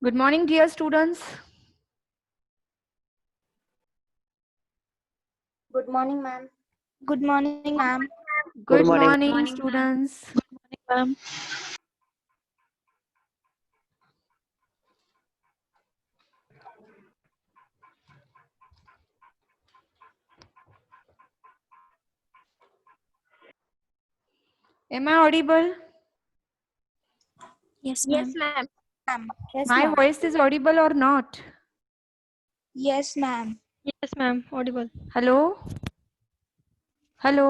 Good morning, dear students. Good morning, ma'am. Good morning, ma'am. Good morning. morning, students. Ma'am. Am I audible? Yes, Yes, ma'am. ma'am. Yes, My ma'am. voice is audible or not? Yes, ma'am. Yes, ma'am. Audible. Hello? Hello?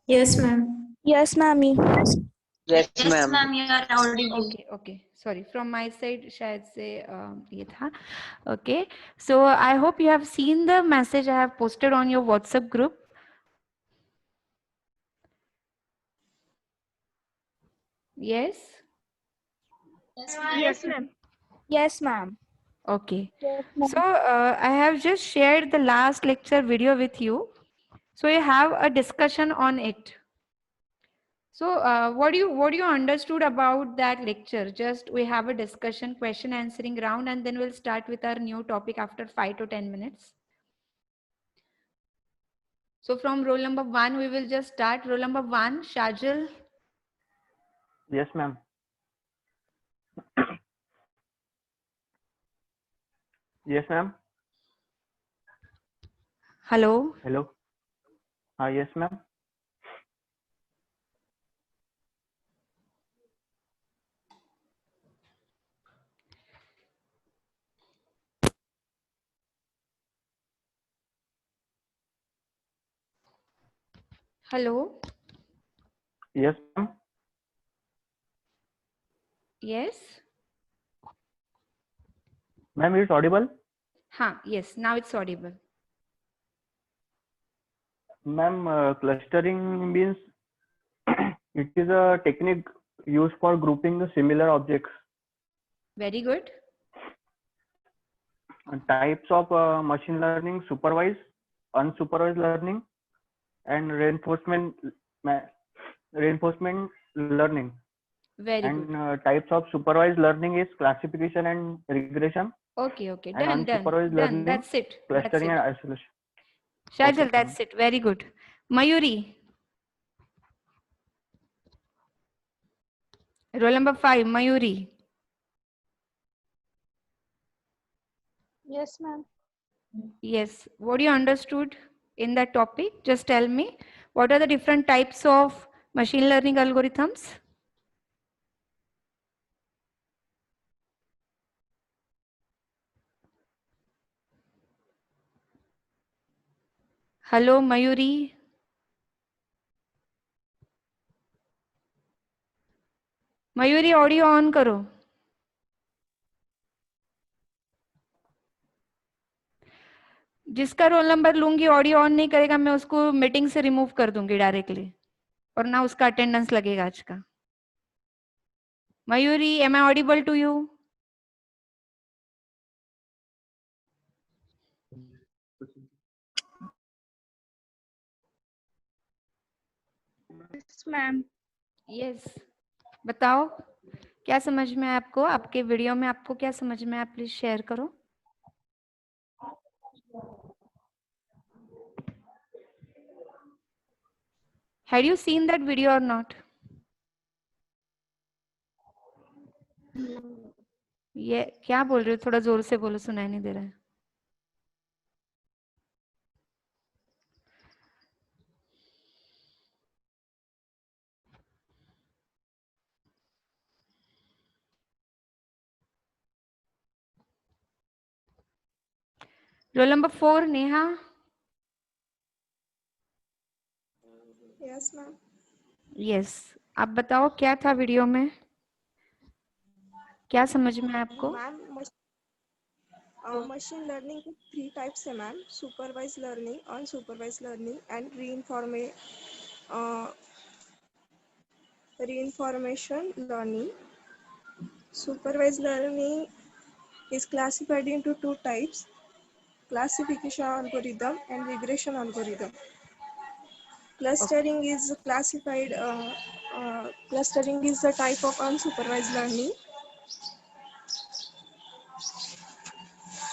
Yes, ma'am. Yes, ma'am. Yes, Yes, ma'am. ma'am. You are audible. Okay. Sorry. From my side, शायद से ये था. Okay. So I hope you have seen the message I have posted on your WhatsApp group. Yes? Yes, ma'am. Yes, ma'am. Okay. Yes, ma'am. So I have just shared the last lecture video with you. So you have a discussion on it. So what do you understood about that lecture? Just we have a discussion, question answering round, and then we'll start with our new topic after 5 to 10 minutes. So from roll number 1, we will just start. Roll number 1, Shajil. Yes, ma'am. Yes, ma'am. Hello. Hello. Yes, ma'am. Hello. Yes, ma'am. Yes. Ma'am, it's audible. Yes. Now it's audible. Ma'am, clustering means it is a technique used for grouping the similar objects. Very good. Types of machine learning: supervised, unsupervised learning, and reinforcement learning. Very And good. types of supervised learning is classification and regression. Okay. And unsupervised Done. learning, That's it. clustering and isolation. Shajil, Okay, that's it. Very good. Mayuri. Roll number 5, Mayuri. Yes, ma'am. Yes. What you understood in that topic? Just tell me. What are the different types of machine learning algorithms? Hello, Mayuri. Mayuri audio on करो. जिसका roll number लूंगी audio on नहीं करेगा मैं उसको meeting से remove कर दूंगी डायरेक्टली और ना उसका अटेंडेंस लगेगा आज का. Mayuri, am I audible to you? Yes, ma'am. Yes. बताओ क्या समझ में आया आपको? आपके वीडियो में आपको क्या समझ में आया? प्लीज शेयर करो. Had you seen that video or not? ये क्या बोल रहे हो? थोड़ा जोर से बोलो, सुनाई नहीं दे रहा है. Roll number 4, Neha. Yes, ma'am. Yes. आप बताओ क्या था वीडियो में? क्या समझ में आया आपको? Ma'am, machine learning के 3 types है ma'am. Supervised learning, unsupervised learning, and reinformation learning. Supervised learning is classified into 2 types: classification algorithm and regression algorithm. Clustering is clustering is the type of unsupervised learning.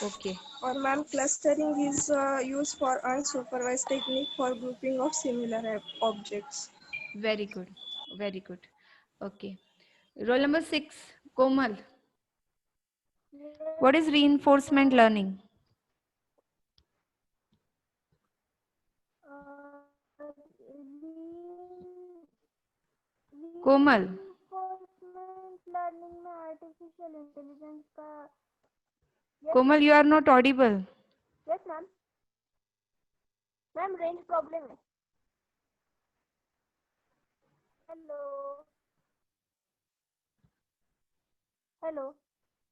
Okay, और ma'am clustering is used for unsupervised technique for grouping of similar objects. very good, very good. Okay. Roll number 6, Komal. What is reinforcement learning? Komal, reinforcement learning में artificial intelligence का कोमल, you are not audible. yes ma'am range problem है hello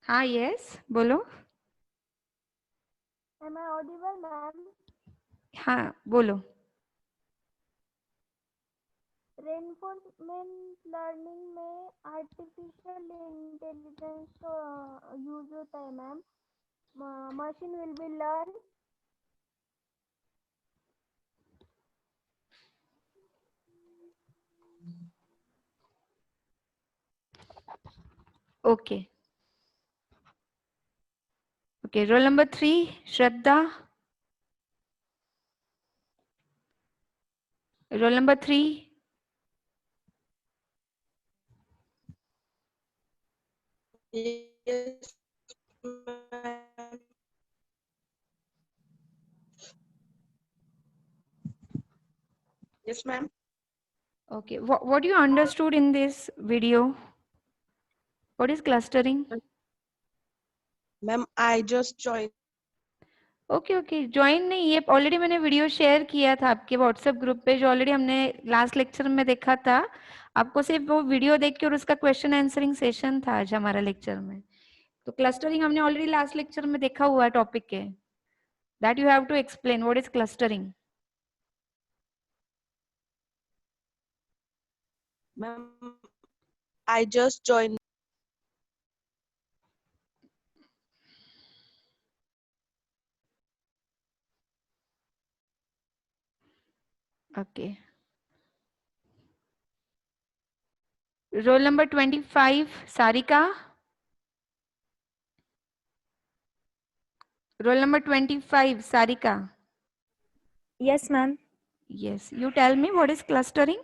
हाँ, yes, बोलो. am I audible ma'am हाँ, बोलो. reinforcement learning में artificial intelligence का use होता है ma'am machine will be learn Okay. Okay, roll number 3, Shraddha. Roll number 3. Yes, ma'am. Yes, ma'am. Okay, what you understood in this video? What is clustering? Ma'am, I just joined. Okay okay, join नहीं, ये already मैंने video share किया था आपके WhatsApp group पे, जो already हमने last lecture में देखा था. आपको सिर्फ वो वीडियो देख के और उसका क्वेश्चन आंसरिंग सेशन था आज हमारा लेक्चर में. तो क्लस्टरिंग हमने ऑलरेडी लास्ट लेक्चर में देखा हुआ है टॉपिक के. That you have to explain what is clustering. Ma'am, I just joined. Okay. Roll number 25, Sarika. Roll number 25, Sarika. yes ma'am Yes, you tell me what is clustering.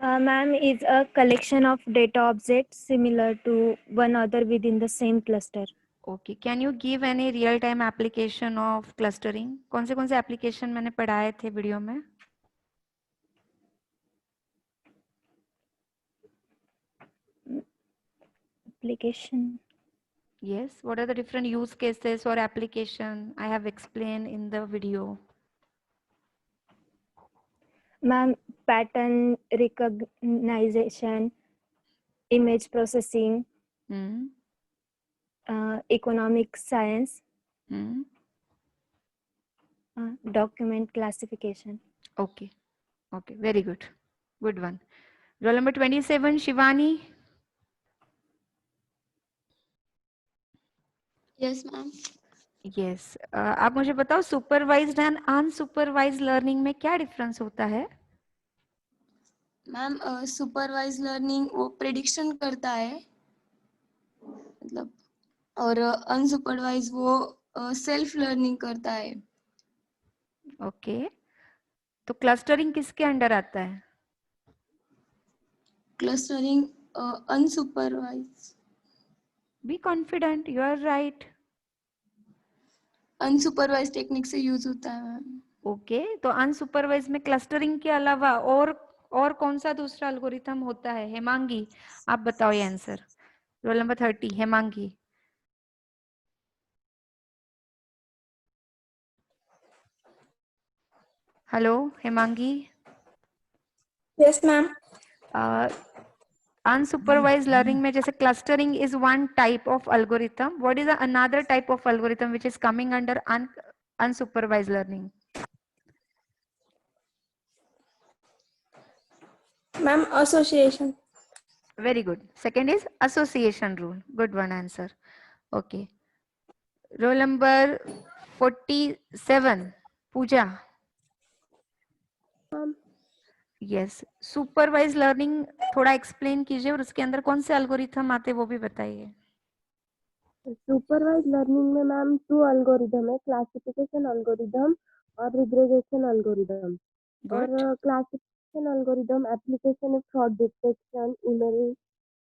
ma'am is a collection of data objects similar to one other within the same cluster okay, can you give any real time application of clustering. कौन से application मैंने पढ़ाए थे video में? application Yes, what are the different use cases or application I have explained in the video? ma'am pattern recognition image processing Hmm. economic science Hmm. document classification Okay. Okay. Very good. Good one. Roll number 27, Shivani. Yes ma'am. Yes. आप मुझे बताओ supervised and unsupervised learning में क्या difference होता है? Ma'am supervise learning वो prediction करता है मतलब, और अनसुपरवाइज वो सेल्फ लर्निंग करता है. ओके. तो क्लस्टरिंग किसके अंडर आता है? Clustering unsupervised be confident, you are right. Unsupervised technique से यूज होता है मैम. ओके, तो अनसुपरवाइज में क्लस्टरिंग के अलावा और कौन सा दूसरा एल्गोरिथम होता है? हेमांगी, आप बताओ ये answer. Roll number 30, Hemangi. Hello Hemangi. Yes, ma'am. Unsupervised learning में जैसे clustering is one type of algorithm, what is another type of algorithm which is coming under unsupervised learning? Ma'am, association. Very good. Second is association rule. Good one answer. Okay. Roll number 47, Pooja. Yes. Supervise learning थोड़ा explain कीजिए और उसके अंदर कौन से algorithm आते हैं वो भी बताइए. सुपरवाइज लर्निंग में मैम 2 एल्गोरिदम है, क्लासिफिकेशन एल्गोरिदम और रिग्रेगेशन एल्गोरिदम। और गुड, क्लासिफिकेशन एल्गोरिदम एप्लीकेशन है fraud detection, image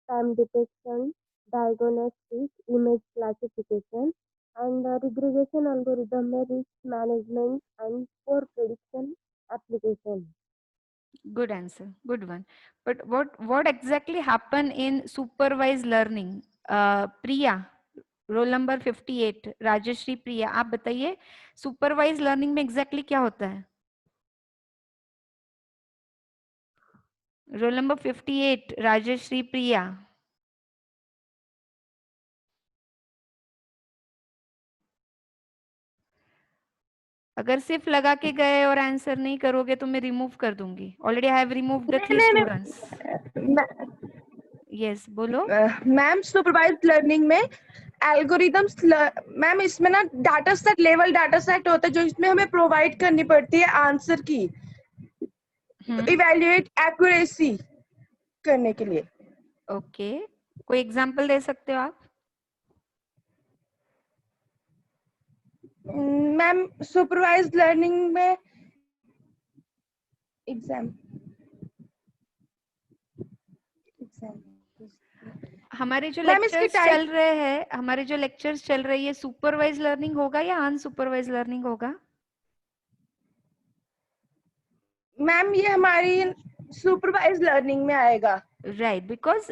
time detection, diagnostic, image classification. And regression algorithm है risk management and for prediction application. good answer, good one. But what exactly happen in supervised learning? Priya, roll number 58, Rajshree Priya, आप बताइए supervised learning में exactly क्या होता है? Roll number 58, Rajshree Priya. अगर सिर्फ लगा के गए और आंसर नहीं करोगे तो मैं रिमूव कर दूंगी। Already I have remove the 3 students. Yes, बोलो। मैम सुपरवाइज्ड लर्निंग में एल्गोरिदम्स, मैम इसमें ना data set, level data set होता है जो इसमें हमें प्रोवाइड करनी पड़ती है आंसर की इवैल्यूएट एक्यूरेसी करने के लिए। ओके, कोई एग्जांपल दे सकते हो आप? मैम सुपरवाइज्ड लर्निंग में हमारे जो मैम इसकी लेक्चर्स चल रहे हैं, हमारे जो लेक्चर्स चल रही है, सुपरवाइज लर्निंग होगा या अनसुपरवाइज लर्निंग होगा? मैम ये हमारी सुपरवाइज्ड लर्निंग में आएगा। Right, because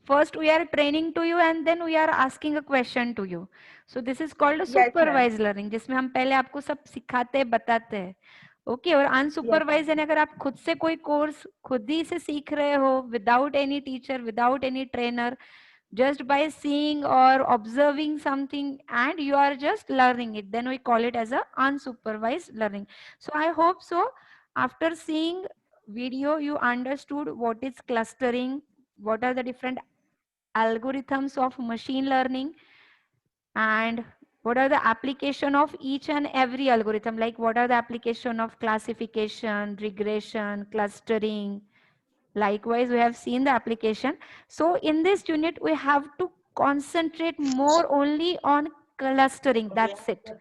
first we are training to you and then we are asking a question to you. So this is called a Yes, ma'am. supervised learning, जिसमें हम पहले आपको सब सिखाते हैं, बताते हैं। ओके, और अनसुपरवाइज यानी अगर आप खुद से कोई कोर्स खुद ही से सीख रहे हो, without any teacher, without any trainer, just by seeing or observing something and you are just learning it, then we call it as a unsupervised learning. So I hope so after seeing video you understood what is clustering, what are the different algorithms of machine learning, and what are the application of each and every algorithm, like what are the application of classification, regression, clustering. Likewise, we have seen the application. So in this unit, we have to concentrate more only on clustering. That's it.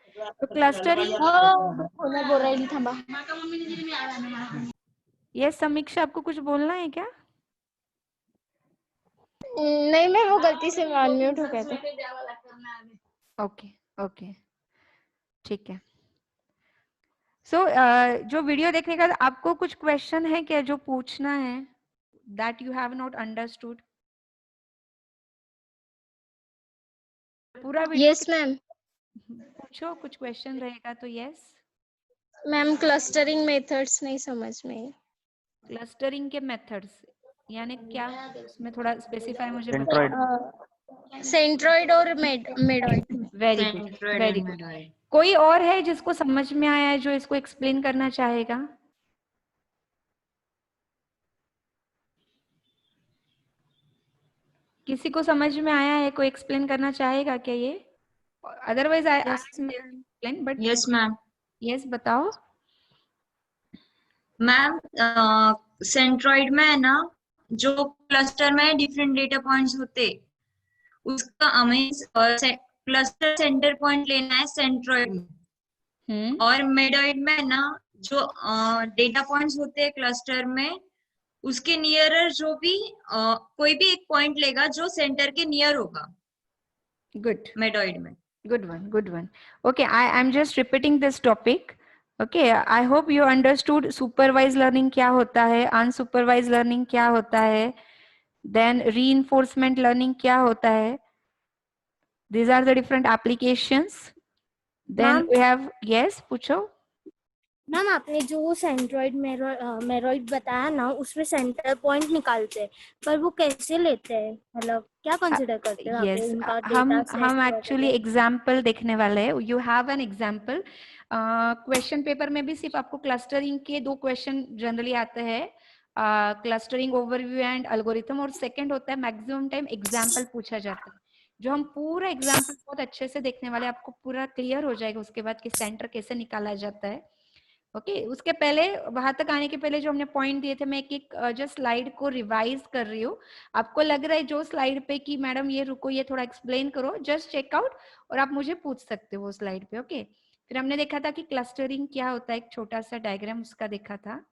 So clustering. Yes, समीक्षा, आपको कुछ बोलना है क्या? नहीं मैं वो गलती से अनम्यूट हो गए थे। ओके, ओके, ठीक है। सो जो वीडियो देखने का आपको कुछ क्वेश्चन है क्या जो पूछना है, that you have not understood? पूरा वीडियो यस मैम। पूछो, कुछ क्वेश्चन रहेगा तो यस। मैम क्लस्टरिंग मेथड्स नहीं समझ में। क्लस्टरिंग के मेथड्स यानी क्या, उसमें थोड़ा स्पेसिफाई मुझे Centroid. बताओ। सेंट्रोइड और medoid. Very good, very good. कोई और है जिसको समझ में आया है जो इसको एक्सप्लेन करना चाहेगा? किसी को समझ में आया है, कोई एक्सप्लेन करना चाहेगा क्या ये? Otherwise I explain, but yes ma'am. Yes, बताओ। मैम सेंट्रॉइड में है ना, जो क्लस्टर में डिफरेंट डेटा पॉइंट्स होते, उसका हमें क्लस्टर सेंटर पॉइंट लेना है सेंट्रॉइड में। और मेडॉइड में है ना, जो डेटा पॉइंट्स होते हैं क्लस्टर में, उसके नियरर जो भी कोई भी एक पॉइंट लेगा जो सेंटर के नियर होगा गुड, मेडॉइड में। good one, good one. Okay, I'm just repeating this topic. Okay, I hope you understood supervised learning क्या होता है, unsupervised learning क्या होता है, then reinforcement learning क्या होता है. These are the different applications. Then we have, yes, पूछो। मैम आपने जो सेंट्रोइड मेरोइड बताया ना, उसमें सेंटर पॉइंट निकालते हैं, पर वो कैसे लेते हैं, मतलब क्या कंसीडर करते हैं? Yes, उनका हम एक्चुअली एग्जाम्पल देखने वाले हैं। You have an example. Question paper में भी सिर्फ आपको क्लस्टरिंग के 2 क्वेश्चन जनरली आते हैं, क्लस्टरिंग ओवरव्यू एंड एल्गोरिथम, और सेकंड होता है मैक्सिमम टाइम एग्जाम्पल पूछा जाता है, जो हम पूरा एग्जाम्पल बहुत अच्छे से देखने वाले, आपको पूरा क्लियर हो जाएगा उसके बाद कि सेंटर कैसे निकाला जाता है। ओके उसके पहले वहां तक आने के पहले जो हमने पॉइंट दिए थे मैं एक एक जस्ट स्लाइड को रिवाइज कर रही हूँ। आपको लग रहा है जो स्लाइड पे कि मैडम ये रुको ये थोड़ा एक्सप्लेन करो, जस्ट चेकआउट और आप मुझे पूछ सकते हो वो स्लाइड पे। ओके फिर हमने देखा था कि क्लस्टरिंग क्या होता है, एक छोटा सा डायग्राम उसका देखा था।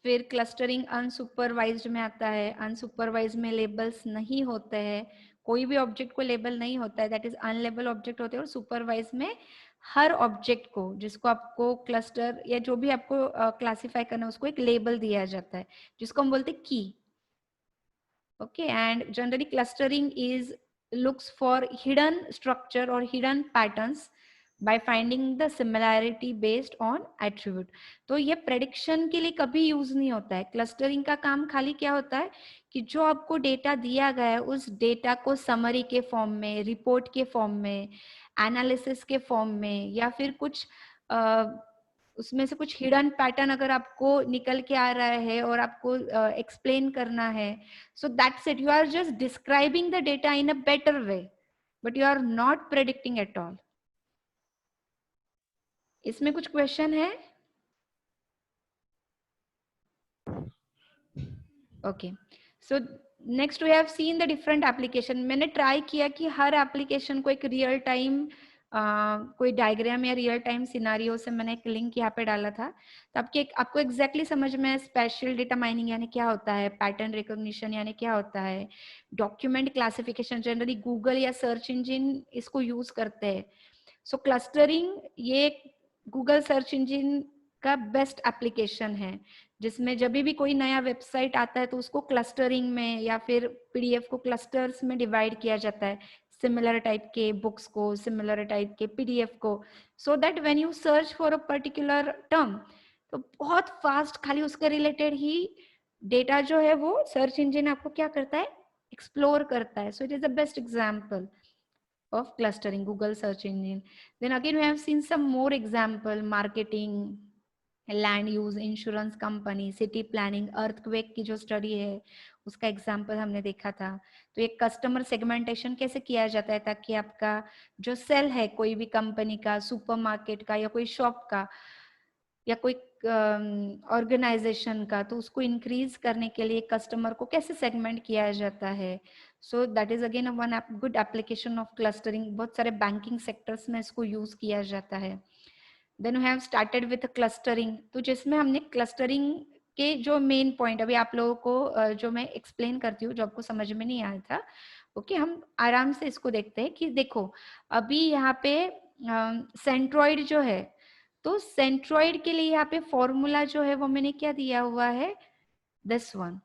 फिर क्लस्टरिंग अनसुपरवाइज्ड में आता है। अनसुपरवाइज्ड में लेबल्स नहीं होते हैं, कोई भी ऑब्जेक्ट को लेबल नहीं होता है, दैट इज अनलेबल ऑब्जेक्ट होते हैं। और सुपरवाइज में हर ऑब्जेक्ट को जिसको आपको क्लस्टर या जो भी आपको क्लासिफाई करना है उसको एक लेबल दिया जाता है जिसको हम बोलते हैं की। Okay and generally clustering is looks for hidden structure or hidden patterns by finding the similarity based on attribute। तो ये प्रेडिक्शन के लिए कभी यूज नहीं होता है। क्लस्टरिंग का काम खाली क्या होता है कि जो आपको डेटा दिया गया है उस डेटा को समरी के फॉर्म में, रिपोर्ट के फॉर्म में, एनालिसिस के फॉर्म में या फिर कुछ उसमें से कुछ हिडन पैटर्न अगर आपको निकल के आ रहा है और आपको एक्सप्लेन करना है, so that's it, you are just describing the data in a better way but you are not predicting at all। इसमें कुछ क्वेश्चन है? Okay so next we have seen the different application. मैंने try किया कि हर application को एक real time कोई डायग्राम या रियल टाइम सिनारियो से मैंने एक लिंक यहाँ पे डाला था, तो आपको एग्जैक्टली समझ में स्पेशल डेटा माइनिंग यानी क्या होता है, पैटर्न रिकॉग्निशन यानी क्या होता है, डॉक्यूमेंट क्लासिफिकेशन जनरली गूगल या सर्च इंजिन इसको यूज करते हैं। सो क्लस्टरिंग ये गूगल सर्च इंजिन का बेस्ट एप्लीकेशन है जिसमें जब भी कोई नया वेबसाइट आता है तो उसको क्लस्टरिंग में या फिर पीडीएफ को क्लस्टर्स में डिवाइड किया जाता है, सिमिलर टाइप के बुक्स को, सिमिलर टाइप के पीडीएफ को, so that when you search for a particular term तो बहुत फास्ट खाली उसके रिलेटेड ही डेटा जो है वो सर्च इंजिन आपको क्या करता है, एक्सप्लोर करता है। So it is the best example of clustering, Google search engine। Then again we have seen some more example, marketing, land use, insurance company, city planning, earthquake की जो स्टडी है उसका एग्जांपल हमने देखा था। तो एक कस्टमर सेगमेंटेशन कैसे किया जाता है ताकि आपका जो सेल है कोई भी कंपनी का, सुपरमार्केट का या कोई शॉप का या कोई ऑर्गेनाइजेशन का, तो उसको इंक्रीज करने के लिए कस्टमर को कैसे सेगमेंट किया जाता है। So that is again one good application of clustering. बहुत सारे बैंकिंग सेक्टर्स में इसको यूज किया जाता है। Then we have started with clustering, तो जिसमें हमने क्लस्टरिंग के जो मेन पॉइंट अभी आप लोगों को जो मैं एक्सप्लेन करती हूँ जो आपको समझ में नहीं आया था, ओके हम आराम से इसको देखते हैं कि देखो अभी यहाँ पे सेंट्रॉइड जो है, तो सेंट्रॉइड के लिए यहाँ पे फॉर्मूला जो है वो मैंने क्या दिया हुआ है, दिस वन।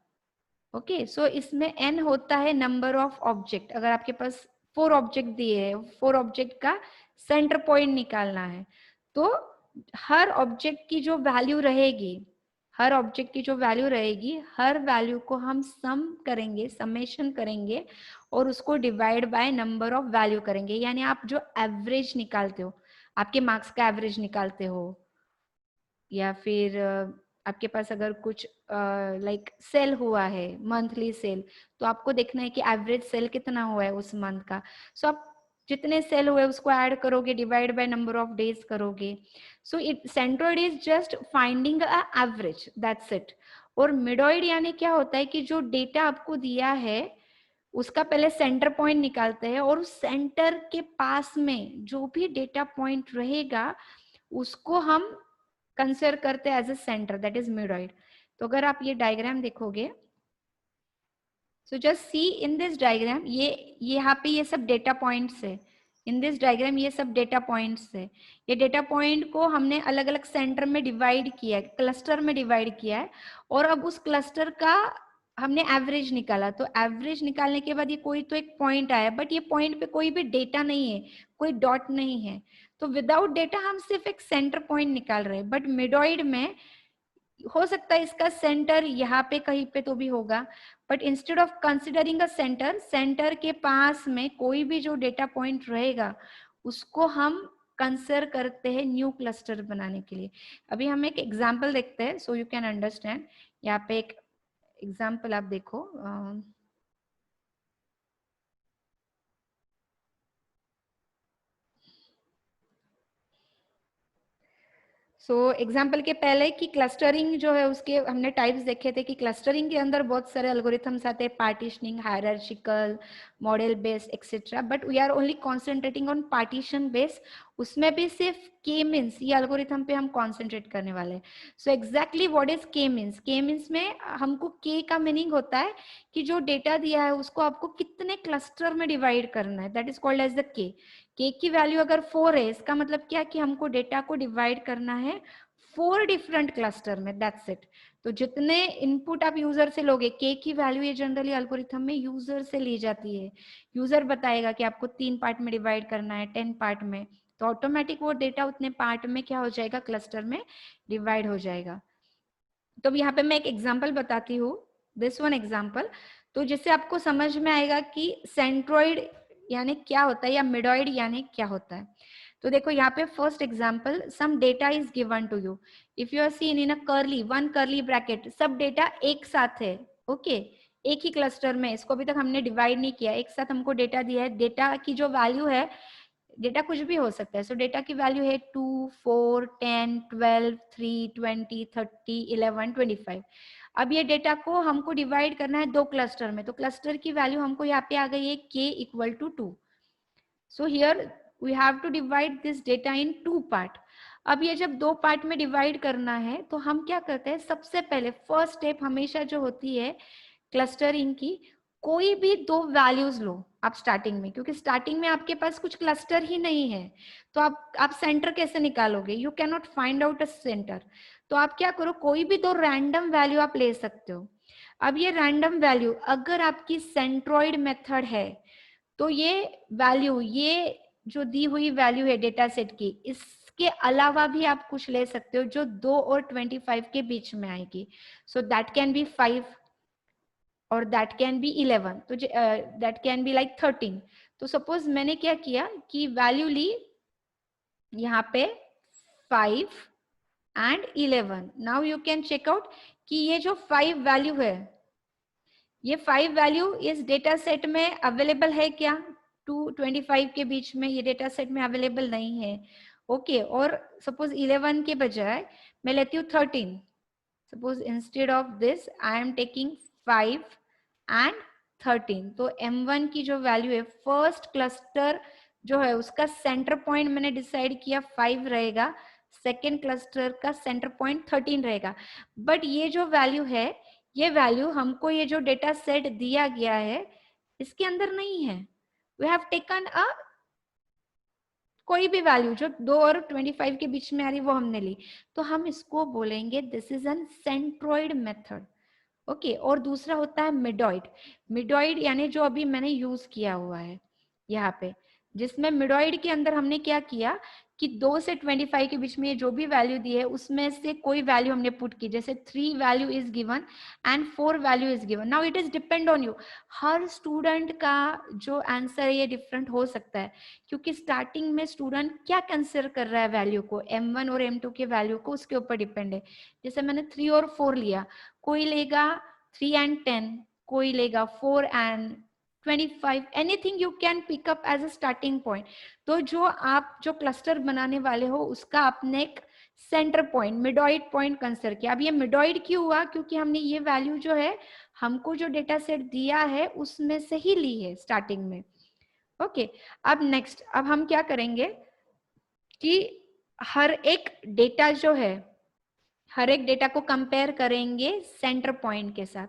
ओके सो इसमें n होता है नंबर ऑफ ऑब्जेक्ट। अगर आपके पास 4 ऑब्जेक्ट दिए है, 4 ऑब्जेक्ट का सेंटर पॉइंट निकालना है, तो हर ऑब्जेक्ट की जो वैल्यू रहेगी, हर ऑब्जेक्ट की जो वैल्यू रहेगी, हर वैल्यू को हम सम करेंगे, समेशन करेंगे और उसको divide by number of value करेंगे। यानी आप जो एवरेज निकालते हो, आपके मार्क्स का एवरेज निकालते हो या फिर आपके पास अगर कुछ लाइक सेल हुआ है, मंथली सेल, तो आपको देखना है कि एवरेज सेल कितना हुआ है उस मंथ का। सो आप जितने सेल हुए उसको ऐड करोगे, divide by number of days करोगे। So it centroid is just finding a average, that's it. और मिडोइड यानी क्या होता है कि जो डेटा आपको दिया है उसका पहले सेंटर पॉइंट निकालते हैं और उस सेंटर के पास में जो भी डेटा पॉइंट रहेगा उसको हम कंसिडर करते हैं as a centre, that is medoid. तो अगर आप ये डायग्राम देखोगे, so just see in this diagram, ये यहाँ पे ये सब डेटा पॉइंट्स है। इन दिस डायग्राम ये सब डेटा पॉइंट्स है। ये डेटा पॉइंट को हमने अलग अलग सेंटर में डिवाइड किया है, क्लस्टर में डिवाइड किया है और अब उस क्लस्टर का हमने एवरेज निकाला। तो एवरेज निकालने के बाद ये कोई तो एक पॉइंट आया, बट ये पॉइंट पे कोई भी डेटा नहीं है, कोई डॉट नहीं है, तो विदाउट डेटा हम सिर्फ एक सेंटर पॉइंट निकाल रहे हैं। बट मिडोइड में हो सकता है इसका सेंटर यहाँ पे कहीं पे तो भी होगा, but instead of considering a centre, centre के पास में कोई भी जो डेटा पॉइंट रहेगा उसको हम कंसिडर करते हैं न्यू क्लस्टर बनाने के लिए। अभी हम एक एग्जांपल देखते हैं सो यू कैन अंडरस्टैंड। यहाँ पे एक एग्जांपल आप देखो, सो एग्जाम्पल के पहले कि क्लस्टरिंग जो है उसके हमने टाइप्स देखे थे कि क्लस्टरिंग के अंदर बहुत सारे एल्गोरिथम्स आते हैं, partitioning, hierarchical, model based etcetera, but we are only concentrating on partition based. उसमें भी सिर्फ के मीन्स ये एल्गोरिथम पे हम कॉन्सेंट्रेट करने वाले हैं। सो एग्जैक्टली व्हाट इज के मीन्स? के मीन्स में हमको के का मीनिंग होता है कि जो डेटा दिया है उसको आपको कितने क्लस्टर में डिवाइड करना है, that is called as the K की वैल्यू अगर 4 है, इसका मतलब क्या कि हमको डेटा को डिवाइड करना है 4 डिफरेंट क्लस्टर में, दैट्स इट। तो जितने इनपुट आप यूजर से लोगे, के की वैल्यू ये जनरली एल्गोरिथम में यूजर से ली जाती है। यूजर बताएगा कि आपको 3 पार्ट में डिवाइड करना है, 10 पार्ट में, तो ऑटोमेटिक वो डेटा उतने पार्ट में क्या हो जाएगा, क्लस्टर में डिवाइड हो जाएगा। तो यहाँ पे मैं एक एग्जाम्पल बताती हूँ, दिस वन एग्जाम्पल, तो जिससे आपको समझ में आएगा कि सेंट्रोइड यानी क्या होता है या मिडॉइड यानी क्या होता है। तो देखो यहाँ पे first example, some data is given to you, if you are seen in a curly, one curly bracket, सब डेटा एक साथ है, ओके एक ही क्लस्टर में, इसको अभी तक हमने डिवाइड नहीं किया, एक साथ हमको डेटा दिया है। डेटा की जो वैल्यू है, डेटा कुछ भी हो सकता है, सो डेटा की वैल्यू है 2, 4, 10, 12, 3, 20, 30, 11, 25। अब ये डेटा को हमको डिवाइड करना है 2 क्लस्टर में, तो क्लस्टर की वैल्यू हमको यहाँ पे आ गई है k equal to 2। So here we have to divide this data in 2 part. अब ये जब 2 पार्ट में डिवाइड करना है तो हम क्या करते हैं, सबसे पहले फर्स्ट स्टेप हमेशा जो होती है क्लस्टरिंग की, कोई भी 2 वैल्यूज लो आप स्टार्टिंग में, क्योंकि स्टार्टिंग में आपके पास कुछ क्लस्टर ही नहीं है, तो आप सेंटर कैसे निकालोगे, you can not find out a centre. तो आप क्या करो, कोई भी 2 रैंडम वैल्यू आप ले सकते हो। अब ये रैंडम वैल्यू अगर आपकी सेंट्रोइड मेथड है तो ये वैल्यू, ये जो दी हुई वैल्यू है डेटा सेट की, इसके अलावा भी आप कुछ ले सकते हो जो 2 और 25 के बीच में आएगी। सो दैट कैन बी 5 और दैट कैन बी 11, तो दैट कैन बी लाइक 13। तो सपोज मैंने क्या किया कि वैल्यू ली यहाँ पे 5 and 11। Now you can check out कि ये जो 5 वैल्यू है, ये 5 वैल्यू इस डेटा सेट में अवेलेबल है क्या, 225 के बीच में ये डेटा सेट में अवेलेबल नहीं है, ओके और सपोज 11 के बजाय मैं लेती हूँ 13। Suppose instead of this I am taking 5 and 13। तो M1 की जो वैल्यू है, फर्स्ट क्लस्टर जो है उसका सेंटर पॉइंट मैंने डिसाइड किया 5 रहेगा, सेकेंड क्लस्टर का सेंटर पॉइंट 13 रहेगा। बट ये जो वैल्यू है, ये वैल्यू हमको ये जो डेटा सेट दिया गया है इसके अंदर नहीं है। वी हैव टेकन अ कोई भी वैल्यू जो 2 और 25 के बीच में आ रही वो हमने ली, तो हम इसको बोलेंगे this is an centroid method, okay. और दूसरा होता है मिडॉइड। मिडॉइड यानी जो अभी मैंने यूज किया हुआ है यहाँ पे, जिसमें मिडॉइड के अंदर हमने क्या किया कि 2 से 25 के बीच में ये जो भी वैल्यू दी है उसमें से कोई वैल्यू हमने पुट की, जैसे 3 value is given and 4 value is given. Now it is depend on you, her student का जो आंसर है ये डिफरेंट हो सकता है, क्योंकि स्टार्टिंग में स्टूडेंट क्या कंसिडर कर रहा है वैल्यू को, M1 और M2 के वैल्यू को, उसके ऊपर डिपेंड है। जैसे मैंने 3 और 4 लिया, कोई लेगा 3 एंड 10, कोई लेगा 4 and 25, anything you can pick up as a starting point. तो जो आप जो क्लस्टर बनाने वाले हो उसका आपने एक सेंटर पॉइंट, मिडॉइड पॉइंट कंसिडर किया। अब ये मिडॉइड क्यों हुआ, क्योंकि हमने ये वैल्यू जो है हमको जो डेटा सेट दिया है उसमें से ही ली है स्टार्टिंग में, ओके। अब नेक्स्ट, अब हम क्या करेंगे कि हर एक डेटा जो है, हर एक डेटा को कंपेयर करेंगे सेंटर पॉइंट के साथ।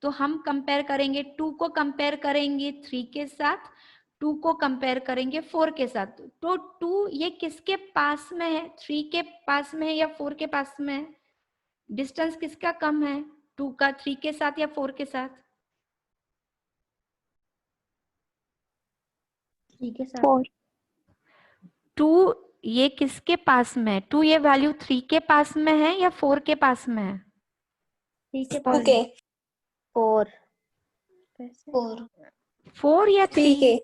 तो हम कंपेयर करेंगे 2 को कंपेयर करेंगे 3 के साथ, 2 को कंपेयर करेंगे 4 के साथ। तो 2 ये किसके पास में है, 3 के पास में है या 4 के पास में है, डिस्टेंस किसका कम है, 2 का 3 के साथ या 4 के साथ, 3 के साथ। 4। 2 ये किसके पास में है, 2 ये वैल्यू 3 के पास में है या 4 के पास में है, 3 के पास। ओके 4 4 4 या 3 के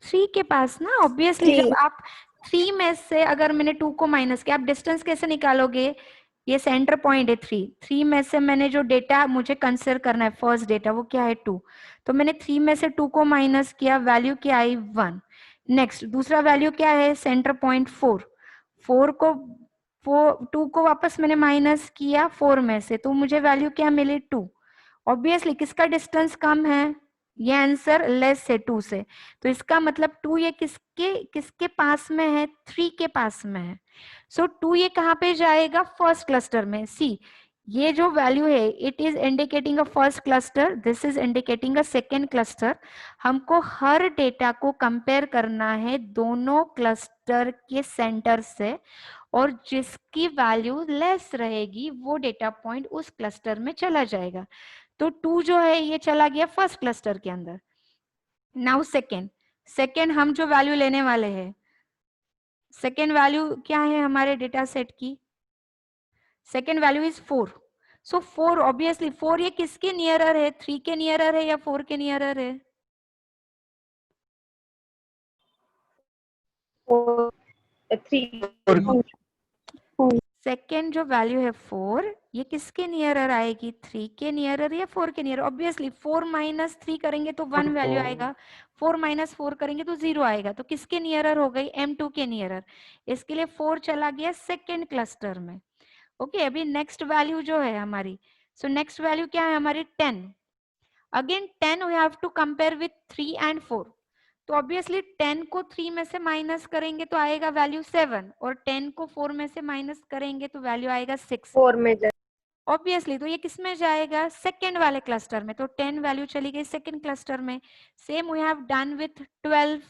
3 के पास ना, ऑब्वियसली। 3 जब आप 3 में से अगर मैंने 2 को माइनस किया, आप डिस्टेंस कैसे निकालोगे, ये सेंटर पॉइंट है 3 में से मैंने जो डेटा मुझे कंसिडर करना है फर्स्ट डेटा वो क्या है 2, तो मैंने 3 में से 2 को माइनस किया, वैल्यू क्या आई 1। नेक्स्ट दूसरा वैल्यू क्या है, सेंटर पॉइंट 4, 2 को वापस मैंने माइनस किया 4 में से, तो मुझे वैल्यू क्या मिली 2। ऑब्वियसली किसका डिस्टेंस कम है, ये आंसर लेस है 2 से, तो इसका मतलब 2 ये किसके किसके पास में है, 3 के पास में है। सो 2 ये कहाँ पे जाएगा, फर्स्ट क्लस्टर में। सी ये जो वैल्यू है it is indicating a first cluster, this is indicating a second cluster. हमको हर डेटा को कंपेयर करना है दोनों क्लस्टर के सेंटर से, और जिसकी वैल्यू लेस रहेगी वो डेटा पॉइंट उस क्लस्टर में चला जाएगा। तो 2 जो है ये चला गया फर्स्ट क्लस्टर के अंदर। नाउ सेकेंड हम जो वैल्यू लेने वाले हैं, सेकेंड वैल्यू क्या है हमारे डेटा सेट की, second value is 4। So 4 obviously 4 ये किसके नियरर है, 3 के नियरर है या 4 के नियरर है, 3। सेकेंड जो वैल्यू है 4 ये किसके नियरर आएगी, 3 के नियरर या 4 के नियरर। ऑब्वियसली 4 माइनस 3 करेंगे तो 1 वैल्यू आएगा, 4 माइनस 4 करेंगे तो 0 आएगा, तो किसके नियरर हो गई, M2 के नियरर। इसके लिए 4 चला गया सेकेंड क्लस्टर में। ओके अभी नेक्स्ट वैल्यू जो है हमारी, सो नेक्स्ट वैल्यू क्या है हमारी 10। Again 10 we have to compare with 3 and 4, तो ऑब्वियसली 10 को 3 में से माइनस करेंगे तो आएगा वैल्यू 7, और 10 को 4 में से माइनस करेंगे तो वैल्यू आएगा 6। 4 में ऑब्वियसली तो ये किस में जाएगा, सेकेंड वाले क्लस्टर में, तो 10 वैल्यू चली गई सेकेंड क्लस्टर में। Same we have done with 12,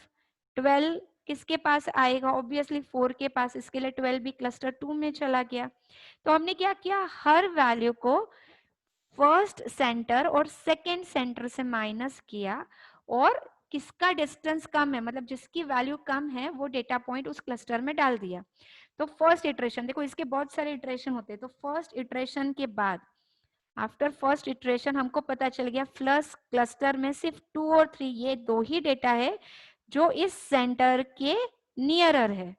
12 किसके पास आएगा, ऑब्वियसली 4 के पास, इसके लिए 12 भी क्लस्टर 2 में चला गया। तो हमने क्या किया, हर वैल्यू को फर्स्ट सेंटर और सेकेंड सेंटर से माइनस किया, और किसका डिस्टेंस कम है, मतलब जिसकी वैल्यू कम है वो डेटा पॉइंट उस क्लस्टर में डाल दिया। तो फर्स्ट इटरेशन, देखो इसके बहुत सारे इटरेशन होते हैं, तो फर्स्ट इटरेशन के बाद आफ्टर फर्स्ट इटरेशन हमको पता चल गया प्लस क्लस्टर में सिर्फ 2 और 3 ये 2 ही डेटा है जो इस सेंटर के नियरर है,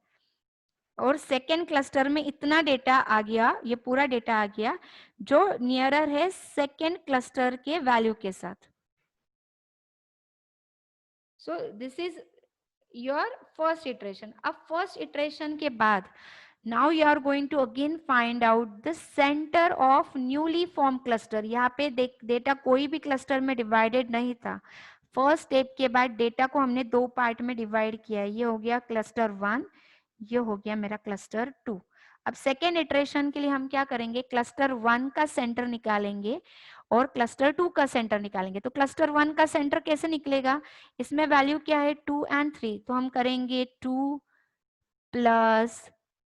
और सेकेंड क्लस्टर में इतना डेटा आ गया, ये पूरा डेटा आ गया जो नियरर है सेकेंड क्लस्टर के वैल्यू के साथ। So this is your first iteration. अब फर्स्ट इटरेशन के बाद now you are going to again find out the centre of newly form cluster. यहाँ पे डेटा कोई भी क्लस्टर में डिवाइडेड नहीं था। फर्स्ट स्टेप के बाद डेटा को हमने 2 पार्ट में डिवाइड किया, ये हो गया क्लस्टर 1, ये हो गया मेरा क्लस्टर 2। अब सेकेंड इटरेशन के लिए हम क्या करेंगे, क्लस्टर 1 का सेंटर निकालेंगे और क्लस्टर 2 का सेंटर निकालेंगे। तो क्लस्टर 1 का सेंटर कैसे निकलेगा, इसमें वैल्यू क्या है 2 एंड 3, तो हम करेंगे 2 प्लस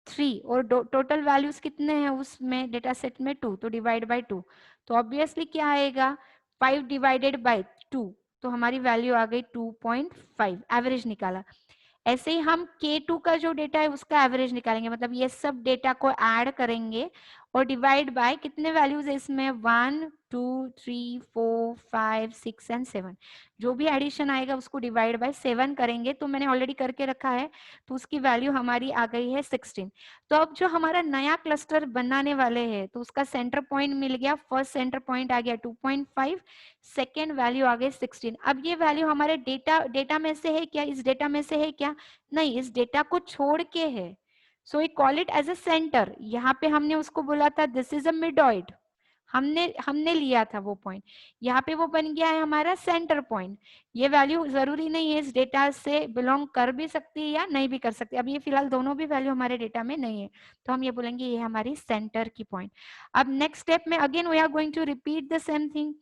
3, और टोटल वैल्यूज कितने हैं उसमें डेटा सेट में 2, तो डिवाइड बाय 2, तो ऑब्वियसली क्या आएगा 5 डिवाइडेड बाय 2, तो हमारी वैल्यू आ गई 2.5, एवरेज निकाला। ऐसे ही हम K2 का जो डेटा है उसका एवरेज निकालेंगे, मतलब ये सब डेटा को ऐड करेंगे और डिवाइड बाय कितने वैल्यूज है इसमें 1 2 3 4 5 6 एंड 7, जो भी एडिशन आएगा उसको डिवाइड बाय 7 करेंगे, तो मैंने ऑलरेडी करके रखा है, तो उसकी वैल्यू हमारी आ गई है 16। तो अब जो हमारा नया क्लस्टर बनाने वाले हैं तो उसका सेंटर पॉइंट मिल गया, फर्स्ट सेंटर पॉइंट आ गया 2.5, सेकेंड वैल्यू आ गई 16। अब ये वैल्यू हमारे डेटा में से है क्या, इस डेटा में से है क्या, नहीं, इस डेटा को छोड़ के है। So we call it as a centre. यहाँ पे हमने उसको बोला था दिस इज अ मिडॉइड, हमने लिया था वो पॉइंट, यहाँ पे वो बन गया है हमारा सेंटर पॉइंट। ये वैल्यू जरूरी नहीं है इस डेटा से बिलोंग कर भी सकती है या नहीं भी कर सकती, अब ये फिलहाल दोनों भी वैल्यू हमारे डेटा में नहीं है, तो हम ये बोलेंगे ये हमारी सेंटर की पॉइंट। अब नेक्स्ट स्टेप में again we are going to repeat the same thing,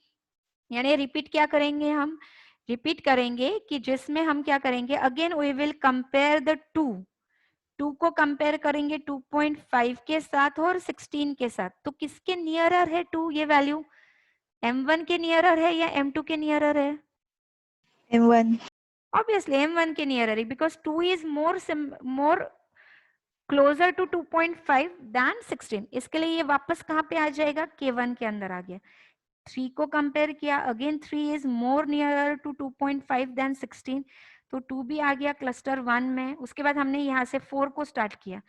यानी रिपीट क्या करेंगे, हम रिपीट करेंगे कि जिसमें हम क्या करेंगे, again we will compare the 2 को कंपेयर करेंगे 2.5 के साथ और 16 के साथ, तो किसके नियरर है 2, ये वैल्यू M1 के नियरर है या M2 के नियरर है, M1. ऑब्वियसली M1 के नियरर है, because 2 is more closer to 2.5 than 16। इसके लिए ये वापस कहाँ पे आ जाएगा, K1 के अंदर आ गया। 3 को कंपेयर किया, again 3 is more near to 2.5 than 16, तो 2 भी आ गया क्लस्टर 1 में। उसके बाद हमने यहाँ से 4 को स्टार्ट किया,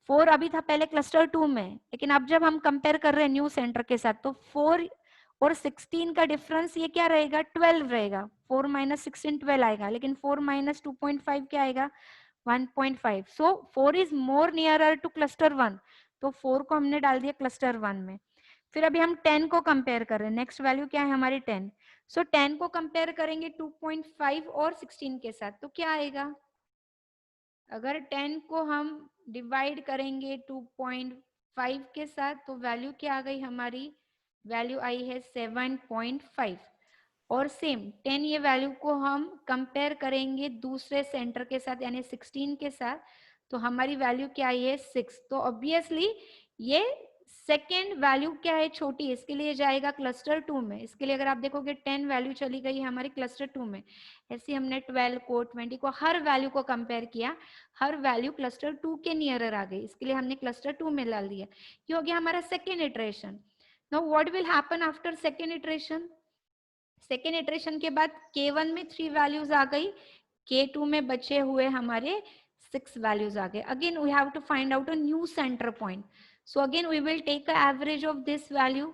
4 अभी था पहले क्लस्टर 2 में, लेकिन अब जब हम कंपेयर कर रहे हैं न्यू सेंटर के साथ, तो 4 और 16 का डिफरेंस ये क्या रहेगा, 12 रहेगा, 4 माइनस 16 12 आएगा, लेकिन 4 माइनस 2.5 क्या आएगा 1.5। सो 4 is more nearer two cluster 1, तो 4 को हमने डाल दिया क्लस्टर 1 में। फिर अभी हम 10 को कंपेयर कर रहे हैं, नेक्स्ट वैल्यू क्या है हमारी 10। सो 10 को कंपेयर करेंगे 2.5 और 16 के साथ, तो क्या आएगा? अगर 10 को हम डिवाइड करेंगे 2.5 के साथ तो वैल्यू क्या आ गई हमारी? वैल्यू आई है 7.5। और सेम 10 ये वैल्यू को हम कंपेयर करेंगे दूसरे सेंटर के साथ यानी 16 के साथ, तो हमारी वैल्यू क्या आई है? 6। तो ऑब्वियसली ये सेकेंड वैल्यू क्या है? छोटी, इसके लिए जाएगा क्लस्टर 2 में। इसके लिए अगर आप देखोगे 10 वैल्यू चली गई है हमारी क्लस्टर 2 में। ऐसे हमने 12 को 20 को हर वैल्यू को कंपेयर किया, हर वैल्यू क्लस्टर 2 के नियरर आ गई, इसके लिए हमने क्लस्टर 2 में डाल दिया। ये हो गया हमारा second iteration. Now what will happen after second iteration? Second iteration के बाद K1 में 3 वैल्यूज आ गई, K2 में बचे हुए हमारे 6 वैल्यूज आ गए। Again we have to find out a new centre point. So again we will take a average of this value.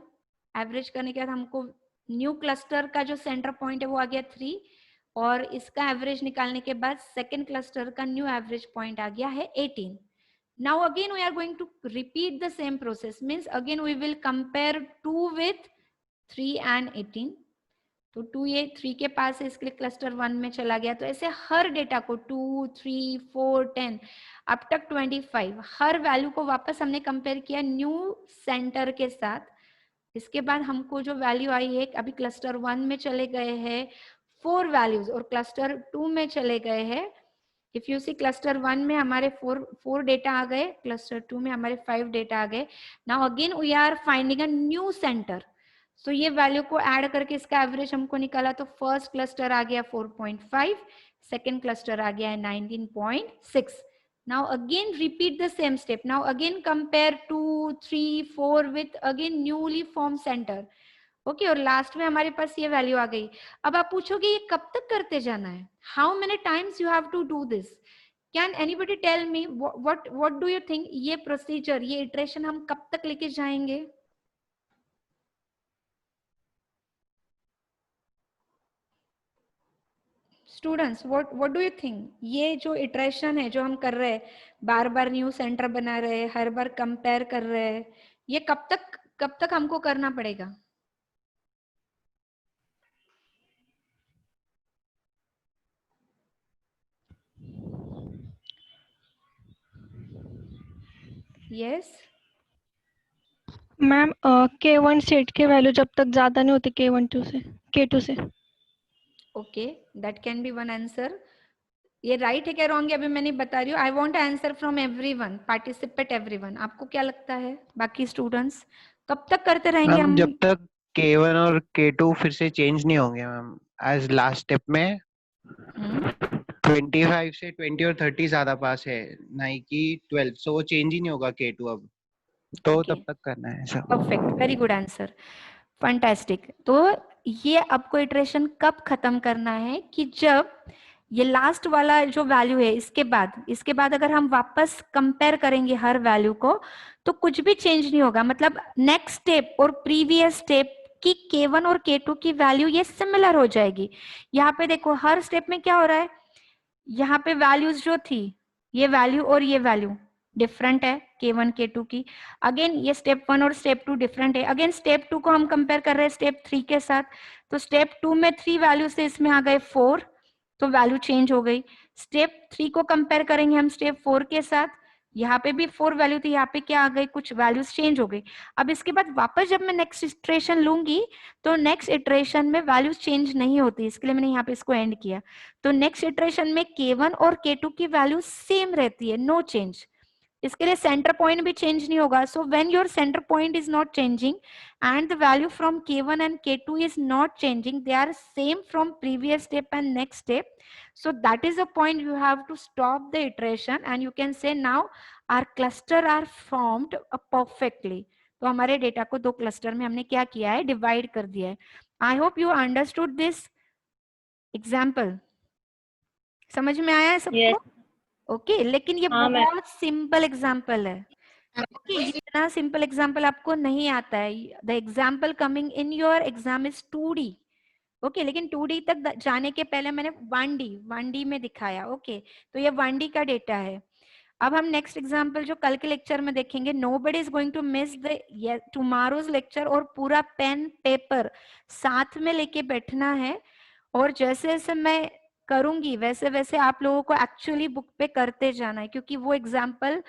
Average करने के बाद हमको न्यू क्लस्टर का जो सेंटर पॉइंट है वो आ गया 3, और इसका एवरेज निकालने के बाद सेकेंड क्लस्टर का न्यू एवरेज पॉइंट आ गया है 18। Now again we are going to repeat the same process, means again we will compare 2 with 3 and 18. तो 2 ये 3 के पास है, इसके लिए क्लस्टर 1 में चला गया। तो ऐसे हर डेटा को 2, 3, 4, 10 अब तक 25 हर वैल्यू को वापस हमने कंपेयर किया न्यू सेंटर के साथ। इसके बाद हमको जो वैल्यू आई है, अभी क्लस्टर 1 में चले गए हैं 4 वैल्यूज और क्लस्टर 2 में चले गए हैं। इफ यू सी क्लस्टर 1 में हमारे 4 डेटा आ गए, क्लस्टर 2 में हमारे 5 डेटा आ गए। Now again we are finding a new centre. So ये वैल्यू को ऐड करके इसका एवरेज हमको निकाला, तो फर्स्ट क्लस्टर आ गया 4.5, सेकेंड क्लस्टर आ गया है 19.6। Now again repeat the same step. Now again compare 2, 3, 4 with again newly form centre. Okay, और लास्ट में हमारे पास ये वैल्यू आ गई। अब आप पूछोगे ये कब तक करते जाना है? How many times you have to do this? Can anybody tell me what do you think? ये प्रोसीजर, ये इटरेशन हम कब तक लेके जाएंगे? Students what do you think? ये जो इटरेशन है जो हम कर रहे हैं, बार बार न्यू सेंटर बना रहे हैं, हर बार कंपेयर कर रहे हैं, ये कब तक हमको करना पड़ेगा? यस मैम K1 सेट के वैल्यू जब तक ज्यादा नहीं होती K2 से। Okay, that can be one answer. ये राइट है क्या रॉन्ग है अभी मैं नहीं बता रही हूँ। I want answer from everyone, participate everyone. आपको क्या लगता है बाकी स्टूडेंट्स कब तक करते रहेंगे मैम हम? जब तक K1 और K2 फिर से चेंज नहीं होंगे मैम, एज लास्ट स्टेप में 25 से 20 और 30 ज्यादा पास है, नहीं कि 12, सो वो चेंज ही नहीं होगा K2 अब, तो Okay. तब तक करना है सब। Perfect, very good answer, fantastic. तो ये आपको इटरेशन कब खत्म करना है कि जब ये लास्ट वाला जो वैल्यू है इसके बाद अगर हम वापस कंपेयर करेंगे हर वैल्यू को तो कुछ भी चेंज नहीं होगा। मतलब नेक्स्ट स्टेप और प्रीवियस स्टेप की K1 और K2 की वैल्यू ये सिमिलर हो जाएगी। यहाँ पे देखो हर स्टेप में क्या हो रहा है, यहाँ पे वैल्यूज जो थी ये वैल्यू और ये वैल्यू डिफरेंट है K1 K2 की। अगेन ये स्टेप 1 और स्टेप 2 डिफरेंट है। अगेन स्टेप 2 को हम कंपेयर कर रहे हैं स्टेप 3 के साथ, तो स्टेप 2 में 3 वैल्यू से इसमें आ गए 4, तो वैल्यू चेंज हो गई। स्टेप 3 को कंपेयर करेंगे हम स्टेप 4 के साथ, यहाँ पे भी 4 वैल्यू थी, यहाँ पे क्या आ गई, कुछ वैल्यूज चेंज हो गई। अब इसके बाद वापस जब मैं नेक्स्ट इटरेशन लूंगी तो नेक्स्ट इटरेशन में वैल्यूज चेंज नहीं होती, इसके लिए मैंने यहाँ पे इसको एंड किया। तो नेक्स्ट इटरेशन में K1 और K2 की वैल्यू सेम रहती है, नो चेंज। इसके लिए सेंटर पॉइंट भी चेंज नहीं होगा। So when your centre point is not changing and the value from K1 and K2 is not changing, they are same from previous step and next step, so that is the point you have to stop the iteration and you can say now our cluster are formed perfectly। तो हमारे data को दो cluster में हमने क्या किया है, divide कर दिया है। I hope you understood this example, समझ में आया है सबको? ओके, लेकिन ये बहुत सिंपल एग्जाम्पल है। ओके, ये इतना सिंपल एग्जाम्पल आपको नहीं आता है। The example coming in your exam is 2D। Okay, लेकिन 2D तक जाने के पहले मैंने 1D में दिखाया। ओके, तो ये 1D का डेटा है। अब हम नेक्स्ट एग्जांपल जो कल के लेक्चर में देखेंगे, nobody is going to miss the tomorrow's lecture, और पूरा पेन पेपर साथ में लेके बैठना है, और जैसे जैसे मैं करूंगी वैसे वैसे आप लोगों को एक्चुअली बुक पे करते जाना है, क्योंकि वो एग्जाम्पल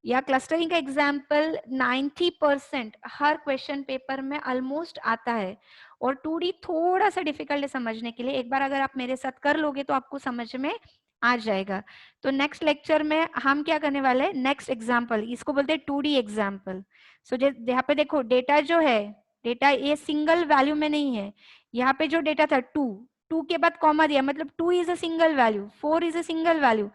या क्लस्टरिंग का एग्जाम्पल 90% हर क्वेश्चन पेपर में ऑलमोस्ट आता है, और 2D थोड़ा सा डिफिकल्ट है समझने के लिए। एक बार अगर आप मेरे साथ कर लोगे तो आपको समझ में आ जाएगा। तो नेक्स्ट लेक्चर में हम क्या करने वाले हैं, नेक्स्ट एग्जाम्पल, इसको बोलते हैं 2D एग्जाम्पल। सो यहाँ पे देखो डेटा जो है, डेटा ये सिंगल वैल्यू में नहीं है। यहाँ पे जो डेटा था 2 के बाद कॉमा दिया, मतलब 2 is a single value, 4 is a single value.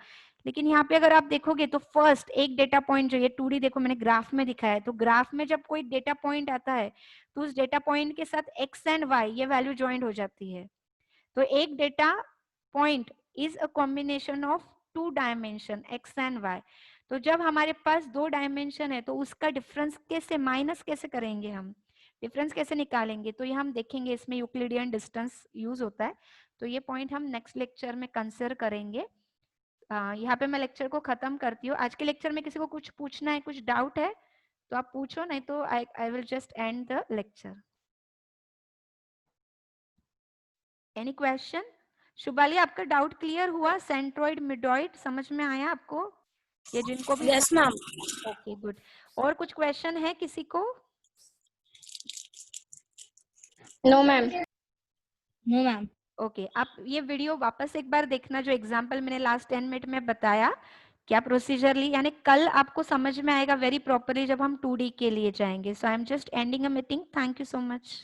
लेकिन यहाँ पे अगर आप देखोगे तो फर्स्ट एक डेटा पॉइंट जो ये 2D देखो मैंने ग्राफ में दिखाया है, तो ग्राफ में जब कोई डेटा पॉइंट आता है तो उस डेटा पॉइंट के साथ x एंड y ये वैल्यू ज्वाइंट हो जाती है। तो एक data point is a combination of 2 dimension x and y। तो जब हमारे पास 2 डायमेंशन है तो उसका डिफरेंस कैसे, माइनस कैसे करेंगे, हम डिफरेंस कैसे निकालेंगे, तो ये हम देखेंगे, इसमें यूक्लिडियन डिस्टेंस यूज होता है। तो ये पॉइंट हम नेक्स्ट लेक्चर में कंसिडर करेंगे। यहाँ पे मैं लेक्चर को खत्म करती हूँ। आज के लेक्चर में किसी को कुछ पूछना है, कुछ डाउट है तो आप पूछो, नहीं तो I will just end the lecture. Any question? Shubhali आपका डाउट क्लियर हुआ? सेंट्रॉइड मिडॉइड समझ में आया आपको? ये जिनको भी यस मैम। Okay good. और कुछ क्वेश्चन है किसी को? No ma'am. No ma'am. Okay आप ये वीडियो वापस एक बार देखना, जो एग्जाम्पल मैंने लास्ट 10 मिनट में बताया क्या प्रोसीजरली, यानी कल आपको समझ में आएगा वेरी प्रॉपरली जब हम 2D के लिए जाएंगे। So I am just ending a meeting. Thank you so much.